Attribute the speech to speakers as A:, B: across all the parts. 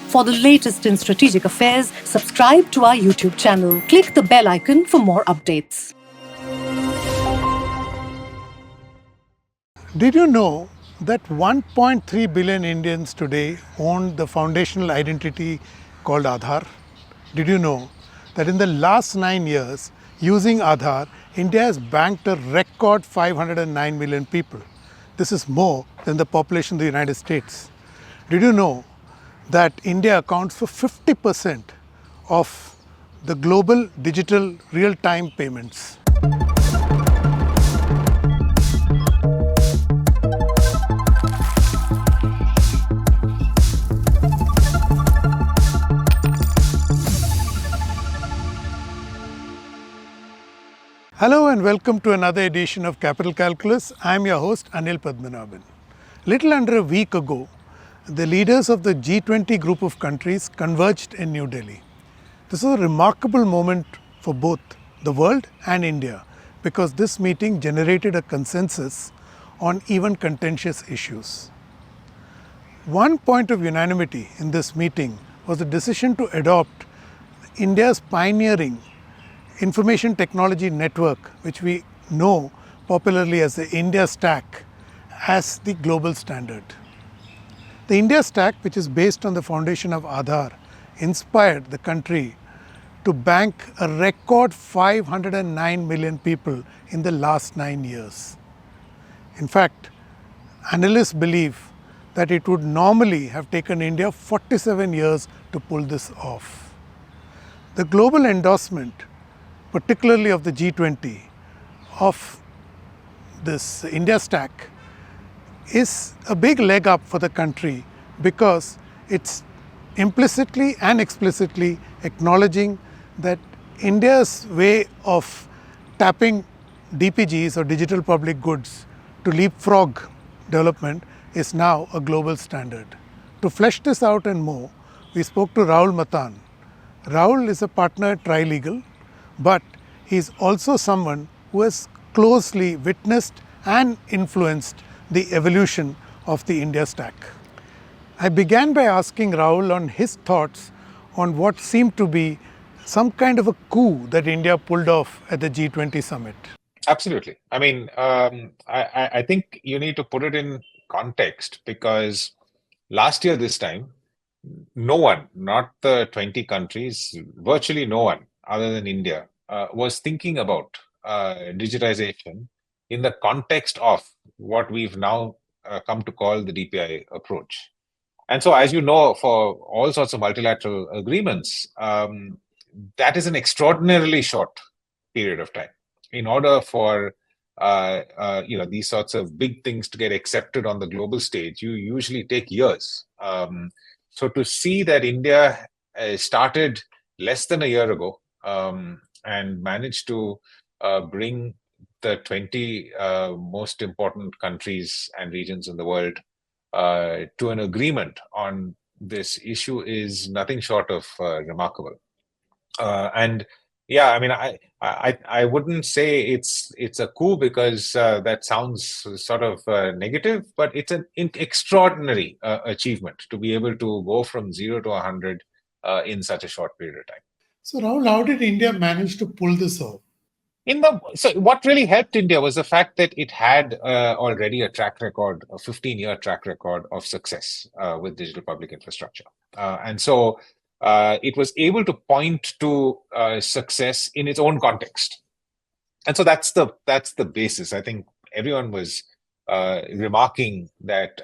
A: For the latest in strategic affairs, subscribe to our YouTube channel. Click the bell icon for more updates.
B: Did you know that 1.3 billion Indians today own the foundational identity called Aadhaar? Did you know that in the last 9 years, using Aadhaar, India has banked a record 509 million people? This is more than the population of the United States. Did you know that India accounts for 50% of the global digital real-time payments? Hello and welcome to another edition of Capital Calculus. I'm your host Anil Padmanabhan. Little under a week ago, the leaders of the G20 group of countries converged in New Delhi. This was a remarkable moment for both the world and India because this meeting generated a consensus on even contentious issues. One point of unanimity in this meeting was the decision to adopt India's pioneering information technology network, which we know popularly as the India Stack, as the global standard. The India Stack, which is based on the foundation of Aadhaar, inspired the country to bank a record 509 million people in the last 9 years. In fact, analysts believe that it would normally have taken India 47 years to pull this off. The global endorsement, particularly of the G20, of this India Stack, is a big leg up for the country because it's implicitly and explicitly acknowledging that India's way of tapping DPGs or digital public goods to leapfrog development is now a global standard. To flesh this out and more, we spoke to Rahul Matthan. Rahul is a partner at Trilegal, but he is also someone who has closely witnessed and influenced the evolution of the India Stack. I began by asking Rahul on his thoughts on what seemed to be some kind of a coup that India pulled off at the G20 summit.
C: Absolutely. I think you need to put it in context because last year, this time, no one, not the 20 countries, virtually no one other than India, was thinking about digitization in the context of what we've now come to call the DPI approach. And so, as you know, for all sorts of multilateral agreements, that is an extraordinarily short period of time. In order for these sorts of big things to get accepted on the global stage, you usually take years. So to see that India started less than a year ago and managed to bring the 20 most important countries and regions in the world to an agreement on this issue is nothing short of remarkable. I wouldn't say it's a coup because that sounds sort of negative, but it's an extraordinary achievement to be able to go from 0 to 100 in such a short period of time.
B: So Rahul, how did India manage to pull this off?
C: So what really helped India was the fact that it had already a 15-year track record of success with digital public infrastructure. And so it was able to point to success in its own context. And so that's the basis. I think everyone was remarking that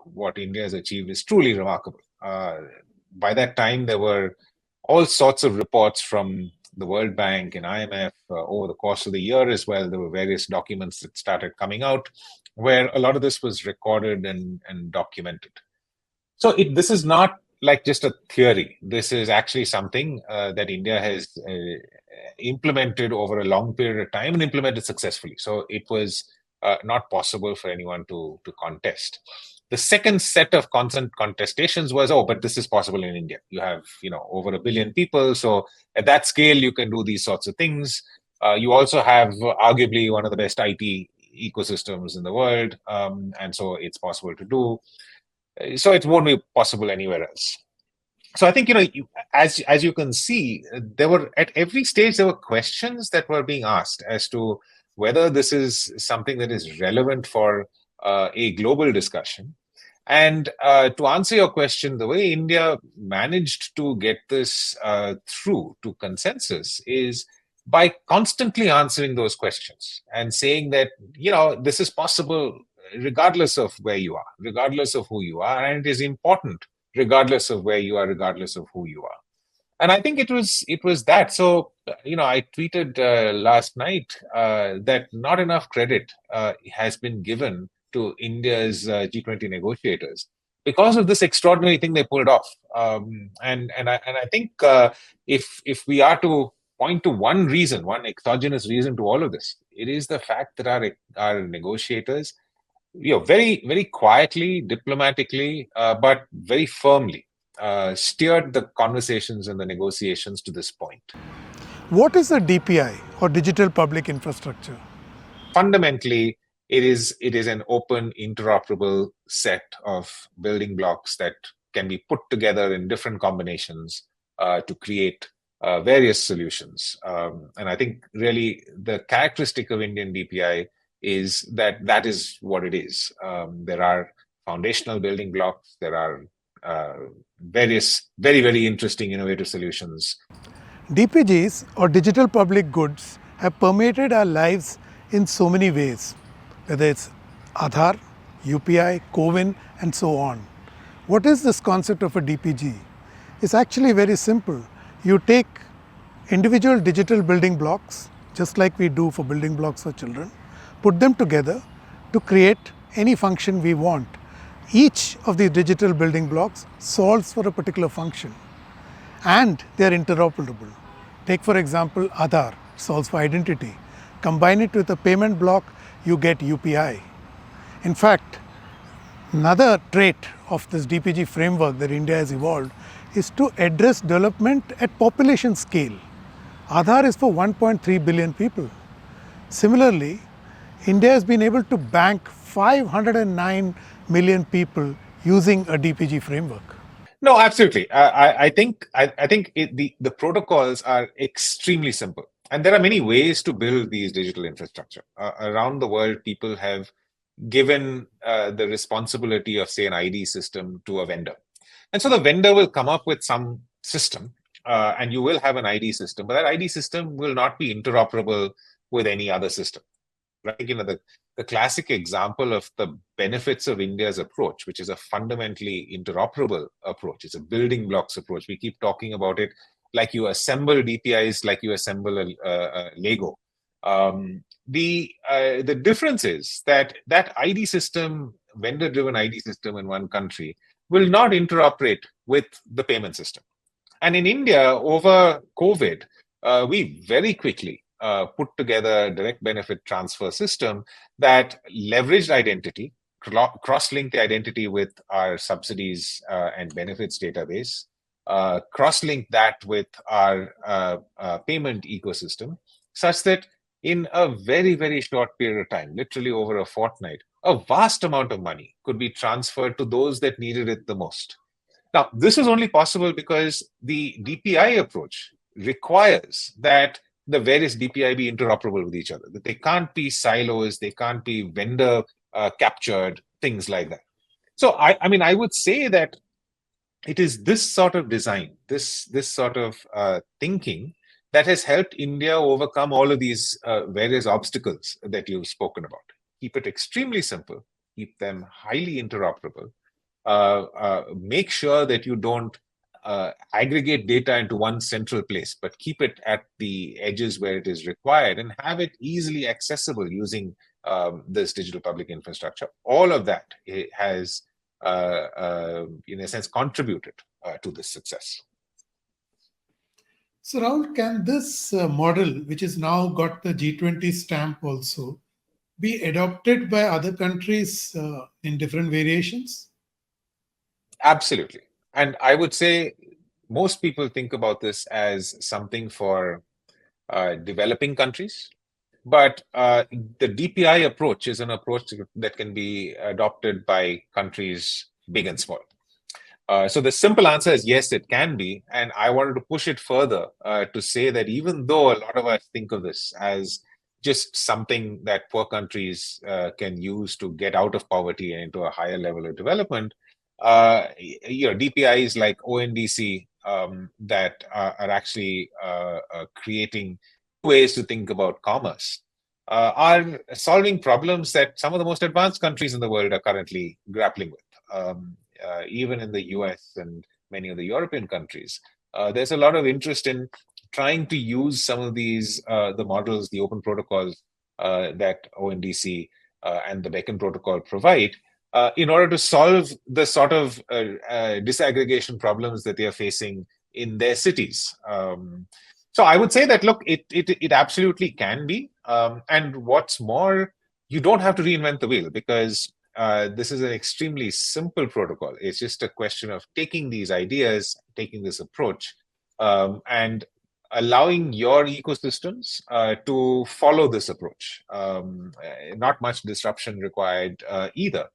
C: what India has achieved is truly remarkable. By that time, there were all sorts of reports from the World Bank and IMF over the course of the year as well. There were various documents that started coming out where a lot of this was recorded and documented. So this is not like just a theory. This is actually something that India has implemented over a long period of time and implemented successfully. So it was not possible for anyone to contest. The second set of constant contestations was, but this is possible in India. You have, over 1 billion people. So at that scale, you can do these sorts of things. You also have arguably one of the best IT ecosystems in the world. And so it's possible to do. So it won't be possible anywhere else. So I think, as you can see, there were at every stage there were questions that were being asked as to whether this is something that is relevant for a global discussion. And to answer your question, the way India managed to get this through to consensus is by constantly answering those questions and saying that, this is possible regardless of where you are, regardless of who you are, and it is important regardless of where you are, regardless of who you are. And I think it was that. So I tweeted last night that not enough credit has been given to India's G20 negotiators because of this extraordinary thing they pulled off. And I think if we are to point to one reason, one exogenous reason to all of this, it is the fact that our negotiators, very very quietly, diplomatically, but very firmly steered the conversations and the negotiations to this point.
B: What is a DPI, or Digital Public Infrastructure?
C: Fundamentally, it is an open, interoperable set of building blocks that can be put together in different combinations to create various solutions. And I think really the characteristic of Indian DPI is that is what it is. There are foundational building blocks. There are various very, very interesting, innovative solutions.
B: DPGs, or digital public goods, have permeated our lives in so many ways, whether it's Aadhaar, UPI, CoWIN, and so on. What is this concept of a DPG? It's actually very simple. You take individual digital building blocks, just like we do for building blocks for children, put them together to create any function we want. Each of these digital building blocks solves for a particular function, and they are interoperable. Take for example Aadhaar, solves for identity. Combine it with a payment block, you get UPI. In fact, another trait of this DPG framework that India has evolved is to address development at population scale. Aadhaar is for 1.3 billion people. Similarly, India has been able to bank 509 million people using a DPG framework.
C: No, absolutely. I think the protocols are extremely simple, and there are many ways to build these digital infrastructure around the world. People have given the responsibility of, say, an ID system to a vendor, and so the vendor will come up with some system, and you will have an ID system, but that ID system will not be interoperable with any other system. Right? The classic example of the benefits of India's approach, which is a fundamentally interoperable approach, it's a building blocks approach. We keep talking about it like you assemble DPIs, like you assemble a Lego. The difference is that ID system, vendor-driven ID system in one country, will not interoperate with the payment system. And in India, over COVID, we very quickly put together a direct benefit transfer system that leveraged identity, cross-linked the identity with our subsidies and benefits database, cross-linked that with our payment ecosystem, such that in a very, very short period of time, literally over a fortnight, a vast amount of money could be transferred to those that needed it the most. Now, this is only possible because the DPI approach requires that the various DPI be interoperable with each other, that they can't be silos, they can't be vendor captured, things like that. So I would say that it is this sort of design, this sort of thinking that has helped India overcome all of these various obstacles that you've spoken about. Keep it extremely simple, keep them highly interoperable, make sure that you don't aggregate data into one central place, but keep it at the edges where it is required and have it easily accessible using this digital public infrastructure. All of that has, in a sense, contributed to this success.
B: So Rahul, can this model, which has now got the G20 stamp also, be adopted by other countries in different variations?
C: Absolutely. And I would say most people think about this as something for developing countries, but the DPI approach is an approach that can be adopted by countries big and small. So the simple answer is yes, it can be. And I wanted to push it further to say that even though a lot of us think of this as just something that poor countries can use to get out of poverty and into a higher level of development, DPIs like ONDC that are actually creating ways to think about commerce are solving problems that some of the most advanced countries in the world are currently grappling with. Even in the US and many of the European countries, there's a lot of interest in trying to use some of these, the models, the open protocols that ONDC and the Beacon Protocol provide in order to solve the sort of disaggregation problems that they are facing in their cities. So I would say that, look, it absolutely can be. And what's more, you don't have to reinvent the wheel because this is an extremely simple protocol. It's just a question of taking these ideas, taking this approach, and allowing your ecosystems to follow this approach. Not much disruption required either.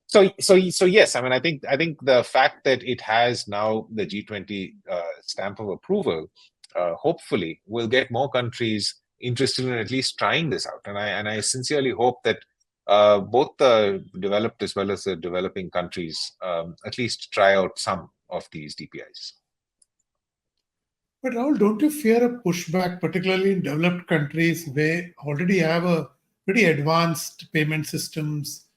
C: So yes, I mean, I think the fact that it has now the G20 stamp of approval, hopefully, will get more countries interested in at least trying this out. And I sincerely hope that both the developed as well as the developing countries at least try out some of these DPIs.
B: But Rahul, don't you fear a pushback, particularly in developed countries where already have a pretty advanced payment systems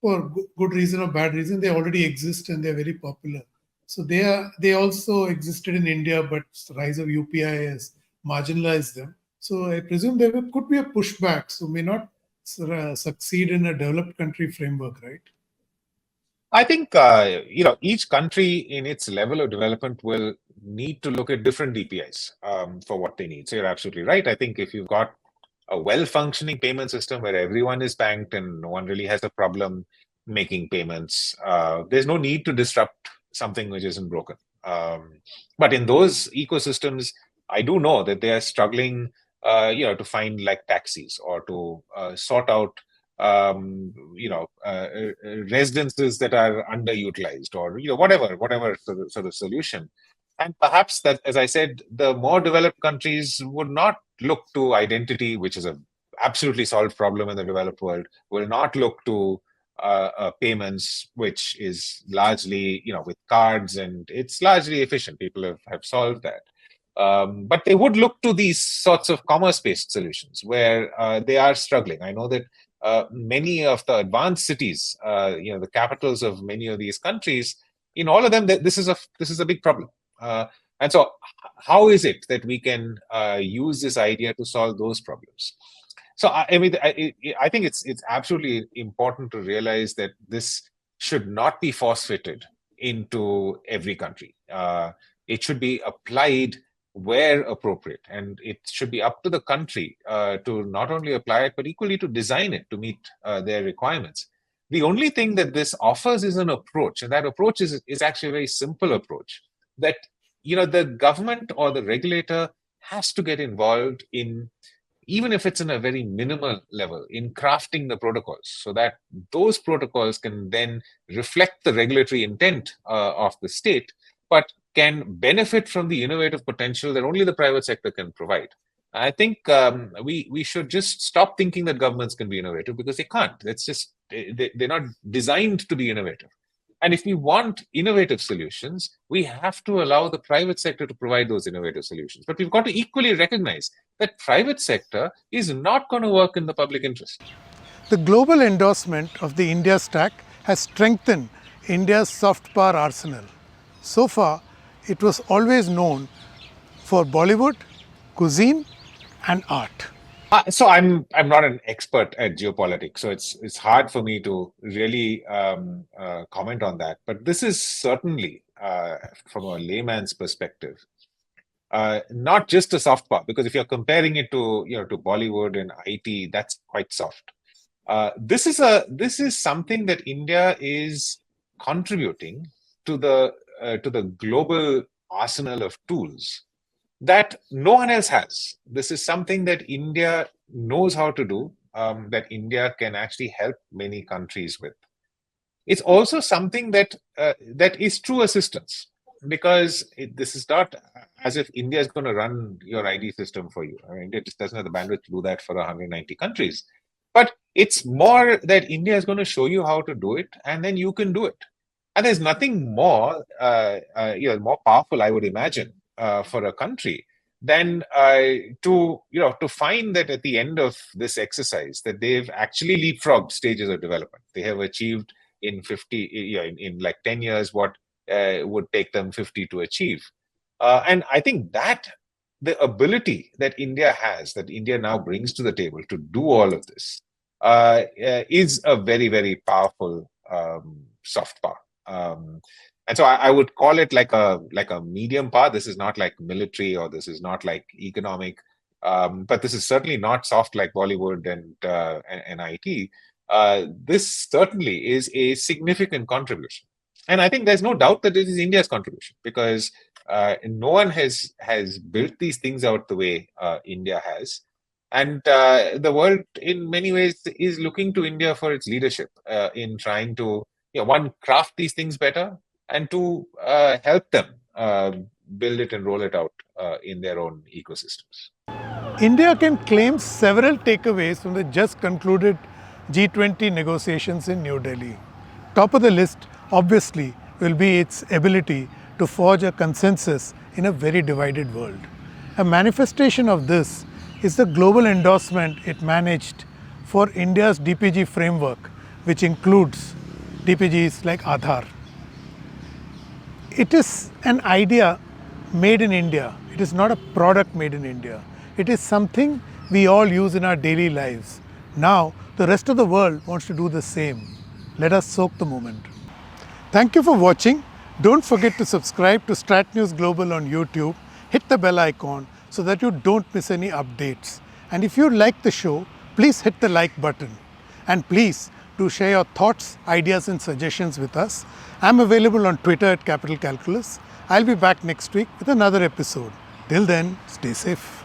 B: for good reason or bad reason? They already exist and they're very popular. So they also existed in India, but the rise of UPI has marginalized them. So I presume there could be a pushback. So may not succeed in a developed country framework, right?
C: I think each country in its level of development will need to look at different DPIs for what they need. So you're absolutely right. I think if you've got a well-functioning payment system where everyone is banked and no one really has a problem making payments, there's no need to disrupt something which isn't broken. But in those ecosystems, I do know that they are struggling, to find like taxis or to sort out residences that are underutilized or whatever sort of solution. And perhaps that, as I said, the more developed countries would not look to identity, which is a absolutely solved problem in the developed world, will not look to payments, which is largely, with cards, and it's largely efficient. People have solved that. But they would look to these sorts of commerce-based solutions where they are struggling. I know that many of the advanced cities, the capitals of many of these countries, in all of them, this is a big problem. And so, how is it that we can use this idea to solve those problems? So, I mean, I think it's absolutely important to realize that this should not be force-fitted into every country. It should be applied where appropriate, and it should be up to the country to not only apply it but equally to design it to meet their requirements. The only thing that this offers is an approach, and that approach is actually a very simple approach that the government or the regulator has to get involved in, even if it's in a very minimal level, in crafting the protocols so that those protocols can then reflect the regulatory intent of the state, but can benefit from the innovative potential that only the private sector can provide. I think we should just stop thinking that governments can be innovative, because they can't. It's just they're not designed to be innovative. And if we want innovative solutions, we have to allow the private sector to provide those innovative solutions. But we've got to equally recognize that private sector is not going to work in the public interest.
B: The global endorsement of the India Stack has strengthened India's soft power arsenal. So far, it was always known for Bollywood, cuisine, and art.
C: So I'm not an expert at geopolitics, so it's hard for me to really comment on that. But this is certainly, from a layman's perspective, not just a soft power, because if you're comparing it to to Bollywood and IT, that's quite soft. This is something that India is contributing to the global arsenal of tools that no one else has. This is something that India knows how to do, that India can actually help many countries with. it's also something that that is true assistance, because this is not as if India is going to run your ID system for you. I mean, India just doesn't have the bandwidth to do that for 190 countries. But it's more that India is going to show you how to do it, and then you can do it. And there's nothing more, more powerful, I would imagine, for a country than to find that at the end of this exercise that they've actually leapfrogged stages of development. They have achieved in 50, in like 10 years what would take them 50 to achieve. And I think that the ability that India has, that India now brings to the table to do all of this, is a very, very powerful soft power. And so I would call it like a medium power. This is not like military, or this is not like economic, but this is certainly not soft like Bollywood and IT. This certainly is a significant contribution. And I think there's no doubt that it is India's contribution, because no one has built these things out the way India has. And the world, in many ways, is looking to India for its leadership in trying to, one, craft these things better, and to help them build it and roll it out in their own ecosystems.
B: India can claim several takeaways from the just concluded G20 negotiations in New Delhi. Top of the list, obviously, will be its ability to forge a consensus in a very divided world. A manifestation of this is the global endorsement it managed for India's DPG framework, which includes DPGs like Aadhaar. It is an idea made in India. It is not a product made in India. It is something we all use in our daily lives. Now, the rest of the world wants to do the same. Let us soak the moment. Thank you for watching. Don't forget to subscribe to StratNewsGlobal on YouTube. Hit the bell icon so that you don't miss any updates. And if you like the show, please hit the like button. And please do share your thoughts, ideas and suggestions with us. I'm available on Twitter at Capital Calculus. I'll be back next week with another episode. Till then, stay safe.